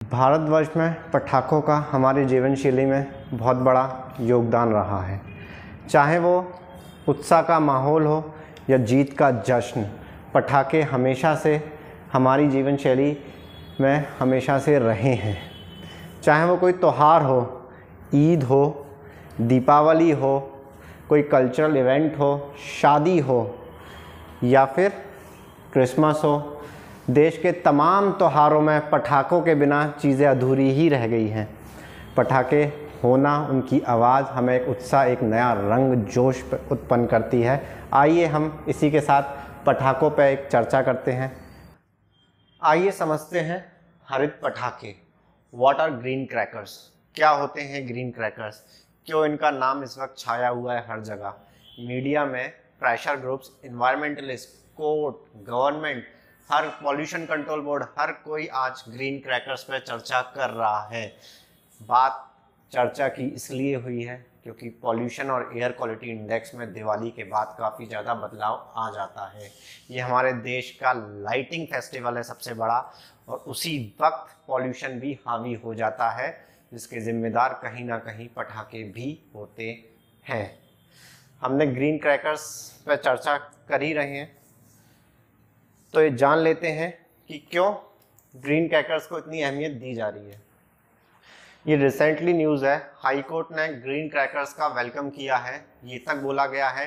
भारतवर्ष में पटाखों का हमारे जीवन शैली में बहुत बड़ा योगदान रहा है। चाहे वो उत्साह का माहौल हो या जीत का जश्न, पटाखे हमेशा से हमारी जीवन शैली में हमेशा से रहे हैं। चाहे वो कोई त्यौहार हो, ईद हो, दीपावली हो, कोई कल्चरल इवेंट हो, शादी हो या फिर क्रिसमस हो, देश के तमाम त्योहारों में पटाखों के बिना चीज़ें अधूरी ही रह गई हैं। पटाखे होना, उनकी आवाज़ हमें एक उत्साह, एक नया रंग जोश उत्पन्न करती है। आइए हम इसी के साथ पटाखों पर एक चर्चा करते हैं। आइए समझते हैं हरित पटाखे। What are green crackers? क्या होते हैं ग्रीन क्रैकर्स? क्यों इनका नाम इस वक्त छाया हुआ है हर जगह? मीडिया में pressure groups, environmentalist, court, government, हर पॉल्यूशन कंट्रोल बोर्ड, हर कोई आज ग्रीन क्रैकर्स पर चर्चा कर रहा है। बात चर्चा की इसलिए हुई है क्योंकि पॉल्यूशन और एयर क्वालिटी इंडेक्स में दिवाली के बाद काफ़ी ज़्यादा बदलाव आ जाता है। ये हमारे देश का लाइटिंग फेस्टिवल है सबसे बड़ा, और उसी वक्त पॉल्यूशन भी हावी हो जाता है, जिसके जिम्मेदार कहीं ना कहीं पटाखे भी होते हैं। हमने ग्रीन क्रैकर्स पर चर्चा कर ही रहे हैं, तो ये जान लेते हैं कि क्यों ग्रीन क्रैकर्स को इतनी अहमियत दी जा रही है। ये रिसेंटली न्यूज़ है, हाई कोर्ट ने ग्रीन क्रैकर्स का वेलकम किया है। ये तक बोला गया है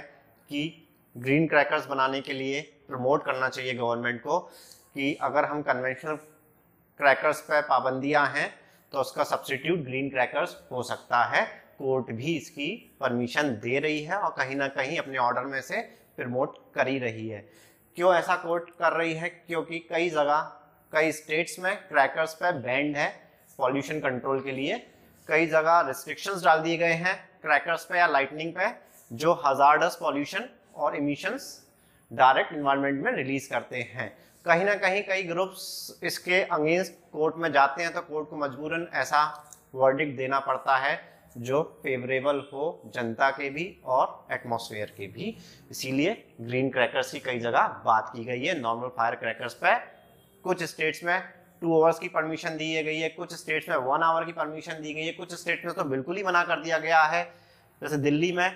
कि ग्रीन क्रैकर्स बनाने के लिए प्रमोट करना चाहिए गवर्नमेंट को कि अगर हम कन्वेंशनल क्रैकर्स पर पाबंदियां हैं तो उसका सब्स्टिट्यूट ग्रीन क्रैकर्स हो सकता है। कोर्ट भी इसकी परमिशन दे रही है और कहीं ना कहीं अपने ऑर्डर में से प्रमोट कर ही रही है। क्यों ऐसा कोर्ट कर रही है? क्योंकि कई जगह, कई स्टेट्स में क्रैकर्स पे बैंड है पॉल्यूशन कंट्रोल के लिए। कई जगह रिस्ट्रिक्शंस डाल दिए गए हैं क्रैकर्स पे या लाइटनिंग पे, जो हजार्डस पॉल्यूशन और इमिशंस डायरेक्ट इन्वायरमेंट में रिलीज करते हैं। कहीं ना कहीं कई ग्रुप्स इसके अगेंस्ट कोर्ट में जाते हैं तो कोर्ट को मजबूरन ऐसा वर्डिक्ट देना पड़ता है जो फेवरेबल हो जनता के भी और एटमॉस्फेयर के भी। इसीलिए ग्रीन क्रैकर्स की कई जगह बात की गई है। नॉर्मल फायर क्रैकर्स पे कुछ स्टेट्स में 2 आवर्स की परमिशन दी गई है, कुछ स्टेट्स में 1 आवर की परमिशन दी गई है, कुछ स्टेट्स में तो बिल्कुल ही मना कर दिया गया है। जैसे दिल्ली में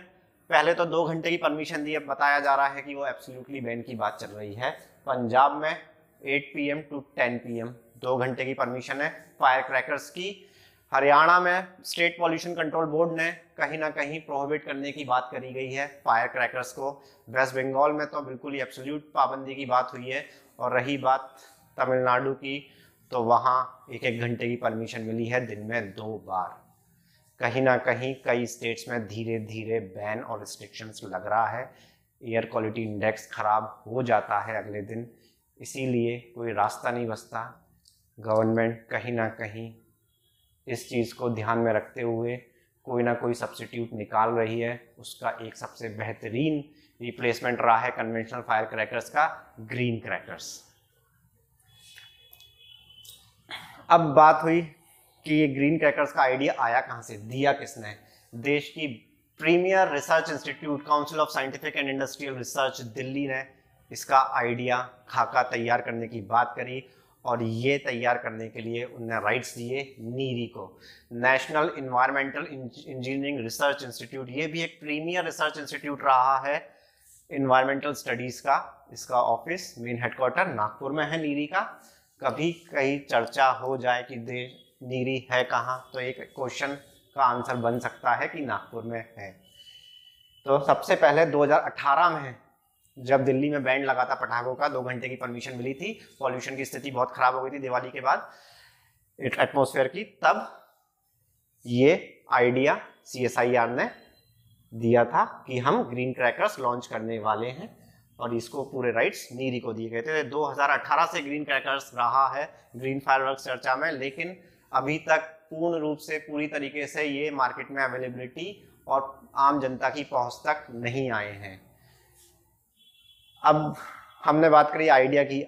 पहले तो 2 घंटे की परमिशन दी, अब बताया जा रहा है कि वो एब्सोल्युटली बैन की बात चल रही है। पंजाब में 8 PM to 10 PM 2 घंटे की परमिशन है फायर क्रैकर्स की। हरियाणा में स्टेट पॉल्यूशन कंट्रोल बोर्ड ने कहीं ना कहीं प्रोहिबिट करने की बात करी गई है फायर क्रैकर्स को। वेस्ट बंगाल में तो बिल्कुल ही एब्सोल्यूट पाबंदी की बात हुई है। और रही बात तमिलनाडु की, तो वहाँ 1-1 घंटे की परमिशन मिली है दिन में 2 बार। कहीं ना कहीं कई स्टेट्स में धीरे धीरे बैन और रिस्ट्रिक्शंस लग रहा है। एयर क्वालिटी इंडेक्स खराब हो जाता है अगले दिन, इसीलिए कोई रास्ता नहीं बचता। गवर्नमेंट कहीं ना कहीं इस चीज़ को ध्यान में रखते हुए कोई ना कोई सब्स्टिट्यूट निकाल रही है। उसका एक सबसे बेहतरीन रिप्लेसमेंट रहा है कन्वेंशनल फायर क्रैकर्स का, ग्रीन क्रैकर्स। अब बात हुई कि ये ग्रीन क्रैकर्स का आइडिया आया कहाँ से, दिया किसने? देश की premiere research institute council of scientific and industrial research Delhi ने इसका आइडिया, खाका तैयार करने की बात करी, और ये तैयार करने के लिए उन्होंने राइट्स दिए नीरी को, national environmental engineering research institute. ये भी एक प्रीमियर रिसर्च इंस्टीट्यूट रहा है इन्वायरमेंटल स्टडीज का। इसका ऑफिस, मेन हेडक्वार्टर नागपुर में है नीरी का। कभी कहीं चर्चा हो जाए कि नीरी है कहाँ, तो एक क्वेश्चन का आंसर बन सकता है कि नागपुर में है। तो सबसे पहले 2018 में जब दिल्ली में बैंड लगा था पटाखों का, 2 घंटे की परमिशन मिली थी, पॉल्यूशन की स्थिति बहुत खराब हो गई थी दिवाली के बाद एटमॉस्फेयर की, तब ये आइडिया CSIR ने दिया था कि हम ग्रीन क्रैकर्स लॉन्च करने वाले हैं, और इसको पूरे राइट्स नीरी को दिए गए थे। 2018 से ग्रीन क्रैकर्स रहा है ग्रीन फायरवर्क्स चर्चा में, लेकिन अभी तक पूर्ण रूप से, पूरी तरीके से ये मार्केट में अवेलेबिलिटी और आम जनता की पहुंच तक नहीं आए हैं। अब हमने बात करी आइडिया की।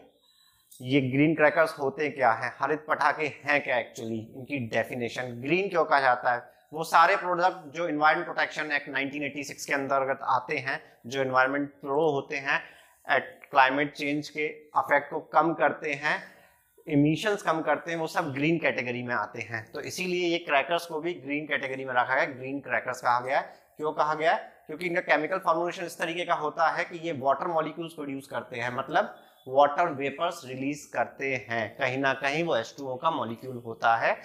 ये ग्रीन क्रैकर्स होते क्या हैं, हरित पटाखे हैं क्या एक्चुअली, इनकी डेफिनेशन। ग्रीन क्यों कहा जाता है? वो सारे प्रोडक्ट जो एनवायरमेंट प्रोटेक्शन एक्ट 1986 के अंतर्गत आते हैं, जो एनवायरमेंट प्रो होते हैं, क्लाइमेट चेंज के अफेक्ट को कम करते हैं, इमिशंस कम करते हैं वो सब ग्रीन कैटेगरी में आते हैं। तो इसीलिए ये क्रैकर्स को भी ग्रीन कैटेगरी में रखा गया, ग्रीन क्रैकर्स कहा गया है। क्यों कहा गया है? क्योंकि इनका केमिकल फॉर्मुलेशन इस तरीके का होता है कि ये वाटर मॉलिक्यूल्स प्रोड्यूस करते हैं, मतलब वाटर वेपर्स रिलीज करते हैं, कहीं ना कहीं वो H2O का मॉलिक्यूल होता है।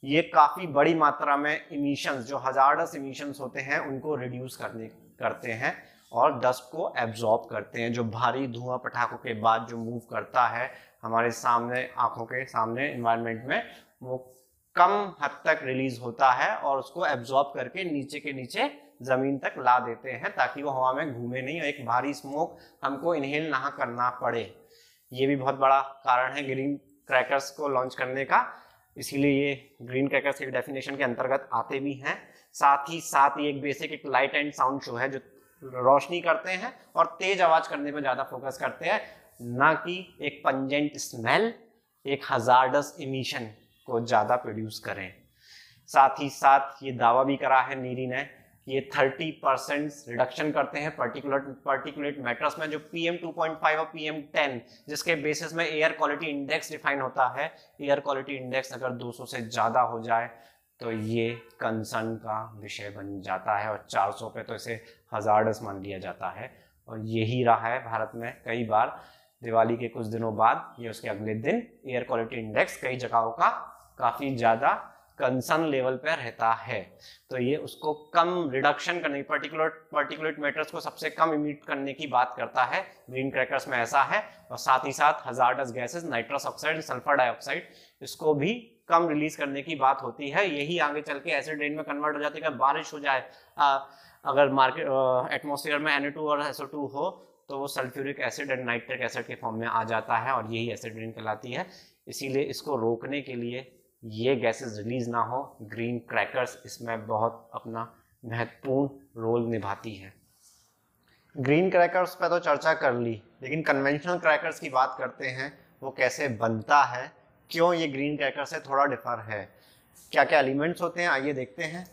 ये काफी बड़ी मात्रा में इमिशंस, जो हजार्डस इमिशंस होते हैं, उनको रिड्यूस करते हैं और डस्ट को एब्जॉर्ब करते हैं। जो भारी धुआं पटाखों के बाद जो मूव करता है हमारे सामने, आंखों के सामने एनवायरनमेंट में, वो कम हद तक रिलीज होता है और उसको एब्जॉर्ब करके नीचे के नीचे जमीन तक ला देते हैं, ताकि वो हवा में घूमे नहीं और एक भारी स्मोक हमको इनहेल ना करना पड़े। ये भी बहुत बड़ा कारण है ग्रीन क्रैकर्स को लॉन्च करने का, इसीलिए ये ग्रीन क्रैकर्स के डेफिनेशन के अंतर्गत आते भी हैं। साथ ही साथ ये एक बेसिक एक लाइट एंड साउंड शो है, जो रोशनी करते हैं और तेज आवाज करने पर ज्यादा फोकस करते हैं, ना कि एक पंजेंट स्मेल, एक हजार्डस इमिशन को ज्यादा प्रोड्यूस करें। साथ ही साथ ये दावा भी करा है नीरी ने, ये 30% रिडक्शन करते हैं पार्टिकुलेट मैटर्स में, जो PM 2.5 और PM 10, जिसके बेसिस में एयर क्वालिटी इंडेक्स डिफाइन होता है। एयर क्वालिटी इंडेक्स अगर 200 से ज़्यादा हो जाए तो ये कंसर्न का विषय बन जाता है, और 400 पे तो इसे हजार्डस मान लिया जाता है। और यही रहा है भारत में कई बार, दिवाली के कुछ दिनों बाद या उसके अगले दिन एयर क्वालिटी इंडेक्स कई जगहों का काफ़ी ज़्यादा कंसर्न लेवल पर रहता है। तो ये उसको कम रिडक्शन करने, पार्टिकुलेट मैटर्स को सबसे कम इमिट करने की बात करता है। ग्रीन क्रैकर्स में ऐसा है। और साथ ही साथ hazardous gases, nitrous oxide, sulphur dioxide, इसको भी कम रिलीज करने की बात होती है। यही आगे चल के एसिड रेन में कन्वर्ट हो जाती है। अगर बारिश हो जाए, अगर एटमॉस्फेयर में Na2 और SO2 हो, तो वो sulphuric acid and nitric acid के फॉर्म में आ जाता है, और यही एसिड रेन कहलाती है। इसीलिए इसको रोकने के लिए, ये गैसेस रिलीज ना हो, ग्रीन क्रैकर्स इसमें बहुत अपना महत्वपूर्ण रोल निभाती है। ग्रीन क्रैकर्स पे तो चर्चा कर ली, लेकिन कन्वेंशनल क्रैकर्स की बात करते हैं। वो कैसे बनता है, क्यों ये ग्रीन क्रैकर से थोड़ा डिफर है, क्या क्या एलिमेंट्स होते हैं, आइए देखते हैं।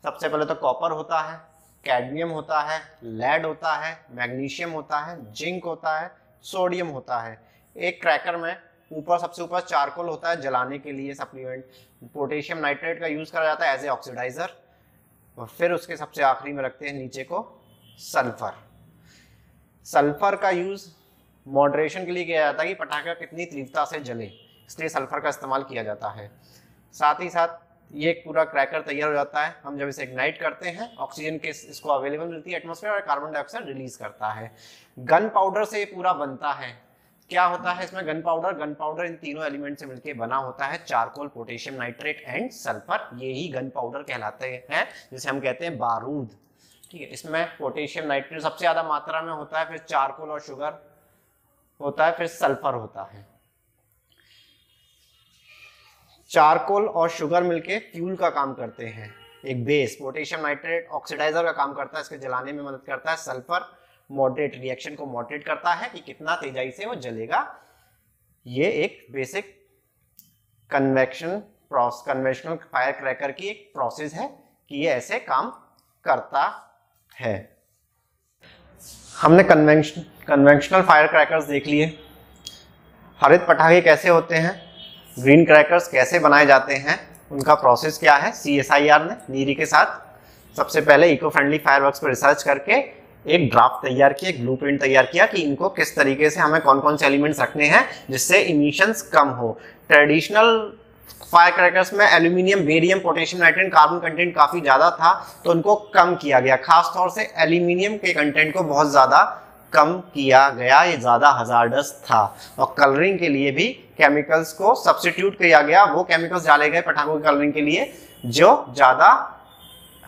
सबसे पहले तो कॉपर होता है, कैडमियम होता है, लेड होता है, मैग्नीशियम होता है, जिंक होता है, सोडियम होता है। एक क्रैकर में सबसे ऊपर चारकोल होता है जलाने के लिए सप्लीमेंट, पोटेशियम नाइट्रेट का यूज करा जाता है एज ए ऑक्सीडाइजर, और फिर उसके सबसे आखिरी में रखते हैं नीचे को सल्फर। सल्फर का यूज मॉडरेशन के लिए किया जाता है कि पटाखा कितनी तीव्रता से जले, इसलिए सल्फर का इस्तेमाल किया जाता है। साथ ही साथ ये पूरा क्रैकर तैयार हो जाता है। हम जब इसे इग्नाइट करते हैं, ऑक्सीजन के इसको अवेलेबल मिलती है एटमॉस्फेयर, और कार्बन डाइऑक्साइड रिलीज करता है। गन पाउडर से ये पूरा बनता है। क्या होता है इसमें? गन पाउडर इन तीनों एलिमेंट से मिलकर बना होता है, charcoal, potassium nitrate and sulphur. ये ही गन पाउडर कहलाते हैं, जिसे हम कहते हैं बारूद। ठीक है, इसमें पोटेशियम नाइट्रेट सबसे ज्यादा मात्रा में होता है, फिर चारकोल और शुगर होता है, फिर सल्फर होता है। चारकोल और शुगर मिलके फ्यूल का काम करते हैं। एक बेस पोटेशियम नाइट्रेट ऑक्सीडाइजर का काम करता है, इसके जलाने में मदद करता है। सल्फर मॉडरेट, रिएक्शन को मॉडरेट करता है कि कितना तेजाई से वो जलेगा। ये एक बेसिक कन्वेंशनल फायर क्रैकर की एक प्रोसेस है कि ये ऐसे काम करता है। हमने कन्वेंशनल फायर क्रैकर्स देख लिए। हरित पटाखे कैसे होते हैं, ग्रीन क्रैकर्स कैसे बनाए जाते हैं, उनका प्रोसेस क्या है। CSIR ने नीरी के साथ सबसे पहले इको फ्रेंडली फायरवर्क्स पर रिसर्च करके एक ड्राफ्ट तैयार किया, एक ब्लूप्रिंट तैयार किया कि इनको किस तरीके से हमें कौन कौन से एलिमेंट्स रखने हैं जिससे इमिशंस कम हो। ट्रेडिशनल फायर क्रैकर्स में aluminium, barium, potassium nitrate, carbon content काफी ज्यादा था, तो उनको कम किया गया। खास तौर से एल्यूमिनियम के कंटेंट को बहुत ज्यादा कम किया गया, ये ज्यादा हजार्डस था। और कलरिंग के लिए भी केमिकल्स को सब्स्टिट्यूट किया गया, वो केमिकल्स डाले गए पटाखों की कलरिंग के लिए जो ज्यादा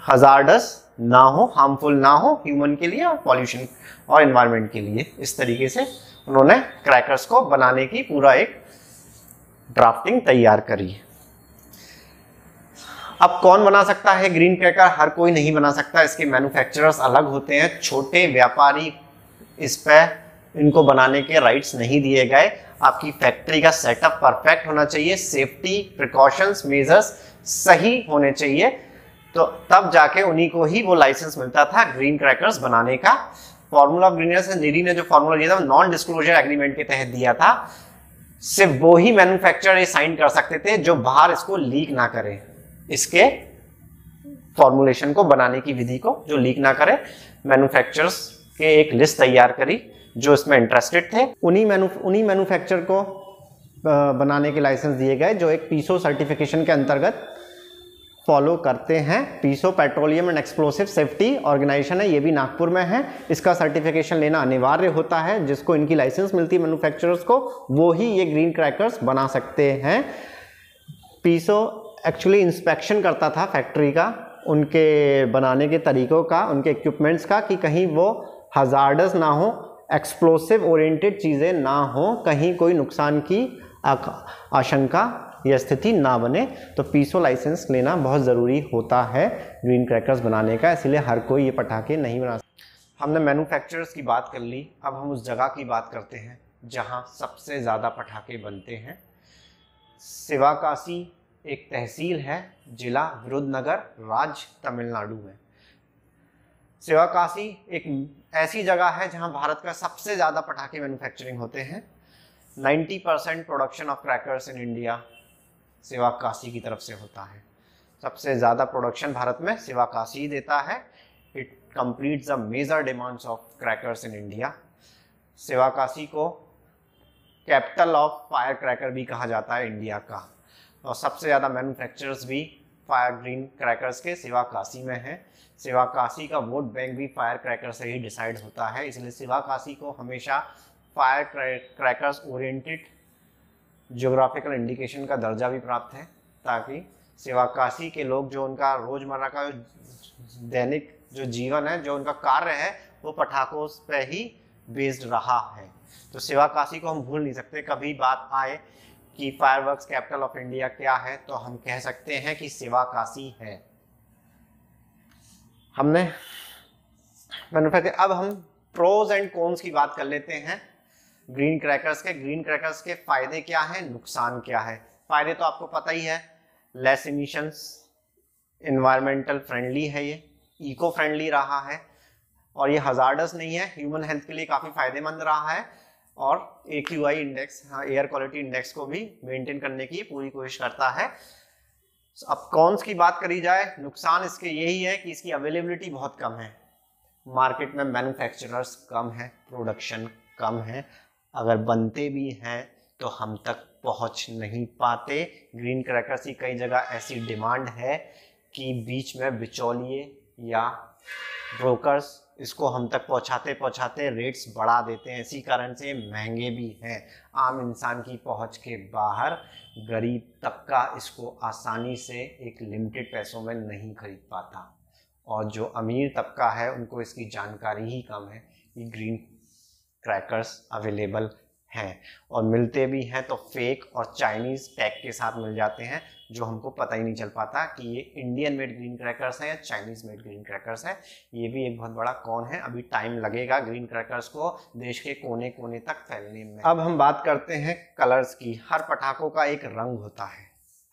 हजार्डस ना हो, हार्मफुल ना हो ह्यूमन के लिए और पॉल्यूशन और एनवायरनमेंट के लिए। इस तरीके से उन्होंने क्रैकर्स को बनाने की पूरा एक ड्राफ्टिंग तैयार करी। अब कौन बना सकता है ग्रीन क्रैकर? हर कोई नहीं बना सकता, इसके मैन्युफैक्चरर्स अलग होते हैं। छोटे व्यापारी इस पे इनको बनाने के राइट्स नहीं दिए गए। आपकी फैक्ट्री का सेटअप परफेक्ट होना चाहिए, सेफ्टी प्रिकॉशंस मेजर्स सही होने चाहिए, तो तब जाके उन्हीं को ही वो लाइसेंस मिलता था ग्रीन क्रैकर्स बनाने का। फॉर्मूला ऑफ ग्रीननेस नीरी ने जो फॉर्मूला दिया था, नॉन डिस्क्लोजर एग्रीमेंट के तहत दिया था। सिर्फ वो ही मैन्युफैक्चरर ये साइन कर सकते थे जो बाहर इसको लीक ना करे, इसके फॉर्मुलेशन को बनाने की विधि को जो लीक ना करे। मैन्युफैक्चरर्स के एक लिस्ट तैयार करी जो इसमें इंटरेस्टेड थे, उन्हीं मैन्युफैक्चर को बनाने के लाइसेंस दिए गए जो एक पीसो सर्टिफिकेशन के अंतर्गत फॉलो करते हैं। PESO petroleum and explosive safety organisation है, ये भी नागपुर में है। इसका सर्टिफिकेशन लेना अनिवार्य होता है। जिसको इनकी लाइसेंस मिलती है मैन्युफैक्चरर्स को, वो ही ये ग्रीन क्रैकर्स बना सकते हैं। पीसो एक्चुअली इंस्पेक्शन करता था फैक्ट्री का, उनके बनाने के तरीकों का, उनके इक्विपमेंट्स का, कि कहीं वो हजार्डस ना हो, एक्सप्लोसिव ओरिएंटेड चीज़ें ना हो, कहीं कोई नुकसान की आशंका यह स्थिति ना बने। तो पीसो लाइसेंस लेना बहुत ज़रूरी होता है ग्रीन क्रैकर्स बनाने का, इसलिए हर कोई ये पटाखे नहीं बना सकता। हमने मैन्युफैक्चरर्स की बात कर ली, अब हम उस जगह की बात करते हैं जहां सबसे ज़्यादा पटाखे बनते हैं। शिवकाशी एक तहसील है, जिला विरुधनगर, राज्य तमिलनाडु में। शिवकाशी एक ऐसी जगह है जहां भारत का सबसे ज़्यादा पटाखे मैन्युफैक्चरिंग होते हैं। 90% production of crackers in India Sivakasi की तरफ से होता है। सबसे ज़्यादा प्रोडक्शन भारत में शिवकाशी देता है। It completes the major demands of crackers in India. Sivakasi को कैपिटल ऑफ फायर क्रैकर भी कहा जाता है इंडिया का, और सबसे ज़्यादा मैन्युफैक्चरर्स भी फायर ग्रीन क्रैकर्स के शिवकाशी में है। शिवकाशी का वोट बैंक भी फायर क्रैकर से ही डिसाइड होता है, इसलिए शिवकाशी को हमेशा fire crackers oriented geographical indication का दर्जा भी प्राप्त है, ताकि शिवकाशी के लोग जो उनका रोजमर्रा का दैनिक जो जीवन है, जो उनका कार्य है, वो पटाखों पे ही बेस्ड रहा है। तो शिवकाशी को हम भूल नहीं सकते। कभी बात आए कि फायरवर्क्स कैपिटल ऑफ इंडिया क्या है, तो हम कह सकते हैं कि शिवकाशी है। हमने मैन्युफैक्चर, अब हम प्रोज एंड कॉन्स की बात कर लेते हैं ग्रीन क्रैकर्स के। ग्रीन क्रैकर्स के फायदे क्या हैं, नुकसान क्या है। फायदे तो आपको पता ही है, लेस इमिशंस, एनवायरमेंटल फ्रेंडली है, ये इको फ्रेंडली रहा है, और ये हजार्डस नहीं है, ह्यूमन हेल्थ के लिए काफ़ी फायदेमंद रहा है, और AQI index, air quality index को भी मेंटेन करने की पूरी कोशिश करता है। अब कॉन्स की बात करी जाए, नुकसान इसके यही है कि इसकी अवेलेबिलिटी बहुत कम है। मार्केट में मैन्युफैक्चरर्स कम है, प्रोडक्शन कम है, अगर बनते भी हैं तो हम तक पहुंच नहीं पाते। ग्रीन क्रैकर्स की कई जगह ऐसी डिमांड है कि बीच में बिचौलिए या ब्रोकर्स इसको हम तक पहुंचाते रेट्स बढ़ा देते हैं, इसी कारण से महंगे भी हैं। आम इंसान की पहुंच के बाहर गरीब तबका इसको आसानी से एक लिमिटेड पैसों में नहीं खरीद पाता, और जो अमीर तबका है उनको इसकी जानकारी ही कम है कि ग्रीन क्रैकर्स अवेलेबल हैं, और मिलते भी हैं तो फेक और चाइनीज़ टैग के साथ मिल जाते हैं, जो हमको पता ही नहीं चल पाता कि ये इंडियन मेड ग्रीन क्रैकर्स हैं या चाइनीज़ मेड ग्रीन क्रैकर्स हैं। ये भी एक बहुत बड़ा कौन है, अभी टाइम लगेगा ग्रीन क्रैकर्स को देश के कोने कोने तक फैलने में। अब हम बात करते हैं कलर्स की। हर पटाखों का एक रंग होता है,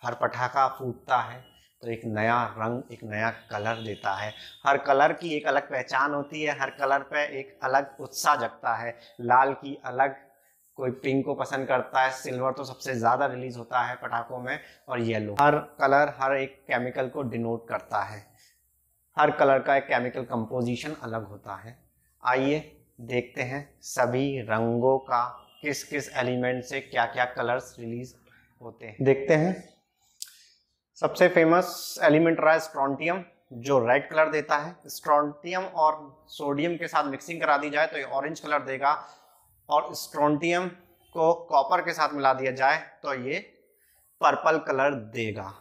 हर पटाखा फूटता है तो एक नया रंग, एक नया कलर देता है। हर कलर की एक अलग पहचान होती है, हर कलर पे एक अलग उत्साह जगता है। लाल की अलग, कोई पिंक को पसंद करता है, सिल्वर तो सबसे ज़्यादा रिलीज होता है पटाखों में, और येलो। हर कलर हर एक केमिकल को डिनोट करता है, हर कलर का एक केमिकल कंपोजिशन अलग होता है। आइए देखते हैं सभी रंगों का किस किस एलिमेंट से क्या क्या कलर्स रिलीज होते हैं। देखते हैं। सबसे फेमस एलिमेंट रहा है स्ट्रोंटियम, जो रेड कलर देता है। स्ट्रोंटियम और सोडियम के साथ मिक्सिंग करा दी जाए तो ये ऑरेंज कलर देगा, और स्ट्रोंटियम को कॉपर के साथ मिला दिया जाए तो ये पर्पल कलर देगा।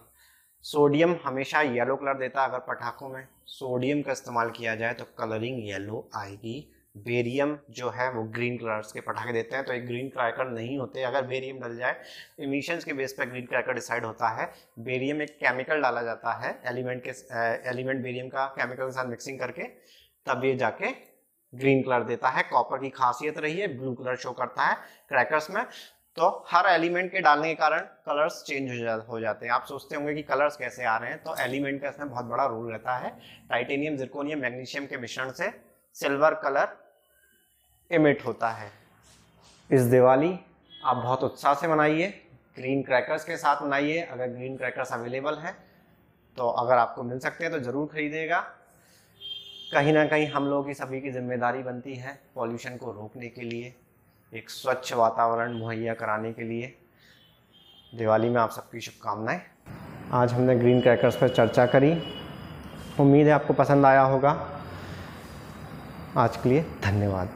सोडियम हमेशा येलो कलर देता है। अगर पटाखों में सोडियम का इस्तेमाल किया जाए तो कलरिंग येलो आएगी। बेरियम जो है वो ग्रीन कलर्स के पटाखे देते हैं, तो एक ग्रीन क्रैकर नहीं होते। अगर बेरियम डल जाए, इमिशंस के बेस पर ग्रीन क्रैकर डिसाइड होता है। बेरियम एक केमिकल डाला जाता है, एलिमेंट बेरियम का केमिकल के साथ मिक्सिंग करके, तब ये जाके ग्रीन कलर देता है। कॉपर की खासियत रही है, ब्लू कलर शो करता है क्रैकर्स में। तो हर एलिमेंट के डालने के कारण कलर्स चेंज हो जाते हैं। आप सोचते होंगे कि कलर्स कैसे आ रहे हैं, तो एलिमेंट का इसमें बहुत बड़ा रोल रहता है। टाइटेनियम, जिरकोनियम, मैग्नीशियम के मिश्रण से सिल्वर कलर इमिट होता है। इस दिवाली आप बहुत उत्साह से मनाइए, ग्रीन क्रैकर्स के साथ मनाइए। अगर ग्रीन क्रैकर्स अवेलेबल हैं तो अगर आपको मिल सकते हैं तो ज़रूर खरीदिएगा। कहीं ना कहीं हम लोगों की सभी की जिम्मेदारी बनती है पॉल्यूशन को रोकने के लिए, एक स्वच्छ वातावरण मुहैया कराने के लिए। दिवाली में आप सबकी शुभकामनाएं। आज हमने ग्रीन क्रैकर्स पर चर्चा करी, उम्मीद है आपको पसंद आया होगा। आज के लिए धन्यवाद।